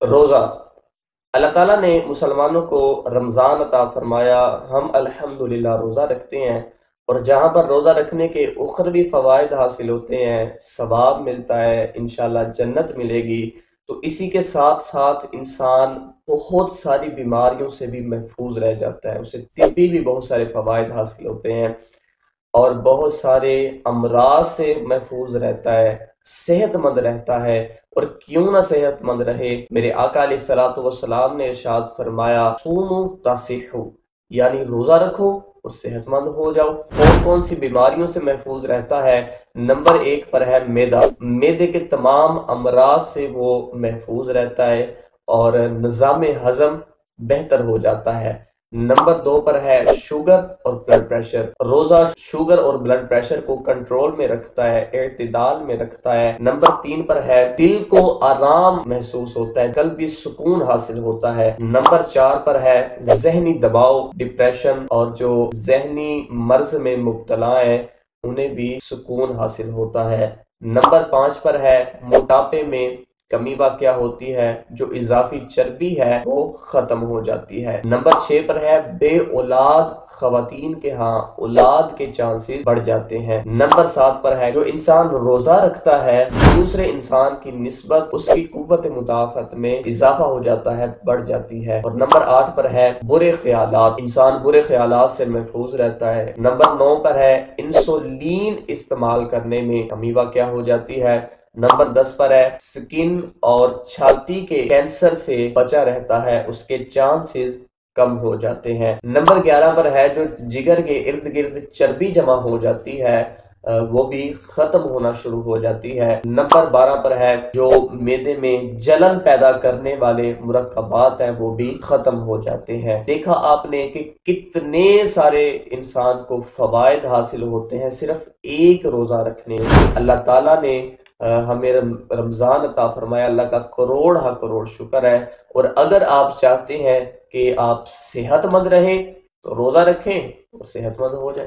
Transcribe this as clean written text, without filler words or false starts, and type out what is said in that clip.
روزہ اللہ تعالیٰ نے مسلمانوں کو رمضان عطا فرمایا، ہم الحمدللہ روزہ رکھتے ہیں، اور جہاں پر روزہ رکھنے کے اخروی فوائد حاصل ہوتے ہیں، ثواب ملتا ہے، انشاءاللہ جنت ملے گی، تو اسی کے ساتھ ساتھ انسان بہت ساری بیماریوں سے بھی محفوظ رہ جاتا ہے، اسے طبی بھی بہت سارے فوائد حاصل ہوتے ہیں، اور بہت سارے امراض سے محفوظ رہتا ہے، صحت مند رہتا ہے۔ اور کیوں نہ صحت مند رہے، میرے آقا علیہ الصلوۃ والسلام نے ارشاد فرمایا صوموا تصحوا، یعنی روزہ رکھو اور صحت مند ہو جاؤ۔ کون سی بیماریوں سے محفوظ رہتا ہے؟ نمبر 1 پر ہے معدہ، معدے کے تمام امراض سے وہ محفوظ رہتا ہے اور نظام ہضم بہتر ہو جاتا ہے۔ نمبر 2 پر ہے شوگر اور بلڈ پریشر، روزہ شوگر اور بلڈ پریشر کو کنٹرول میں رکھتا ہے، اعتدال میں رکھتا ہے۔ نمبر 3 پر ہے دل کو آرام محسوس ہوتا ہے، قلبی سکون حاصل ہوتا ہے۔ نمبر 4 پر ہے ذہنی دباؤ، ڈپریشن اور جو ذہنی مرض میں مبتلا ہیں انہیں بھی سکون حاصل ہوتا ہے۔ نمبر 5 پر ہے موٹاپے میں کمی واقع ہوتی ہے، جو اضافی چربی ہے وہ ختم ہو جاتی ہے۔ نمبر 6 پر ہے بے اولاد خواتین کے ہاں اولاد کے چانسز بڑھ جاتے ہیں۔ نمبر 7 پر ہے جو انسان روزہ رکھتا ہے دوسرے انسان کی نسبت اس کی قوت مدافعت میں اضافہ ہو جاتا ہے، بڑھ جاتی ہے۔ اور نمبر 8 پر ہے برے خیالات، انسان برے خیالات سے محفوظ رہتا ہے۔ نمبر 9 پر ہے انسولین استعمال کرنے میں کمی واقع ہو جاتی ہے۔ نمبر 10 پر ہے سکن اور چھاتی کے کینسر سے بچا رہتا ہے، اس کے چانسز کم ہو جاتے ہیں۔ نمبر 11 پر ہے جو جگر کے ارد گرد چربی جمع ہو جاتی ہے وہ بھی ختم ہونا شروع ہو جاتی ہے۔ نمبر 12 پر ہے جو معدے میں جلن پیدا کرنے والے مرکبات ہیں وہ بھی ختم ہو جاتے ہیں۔ دیکھا آپ نے کہ کتنے سارے انسان کو فوائد حاصل ہوتے ہیں صرف ایک روزہ رکھنے میں۔ اللہ تعالیٰ نے ہمیں رمضان عطا فرمایا، اللہ کا کروڑ شکر ہے۔ اور اگر آپ چاہتے ہیں کہ آپ صحت مند رہیں تو روزہ رکھیں اور صحت مند ہو جائیں۔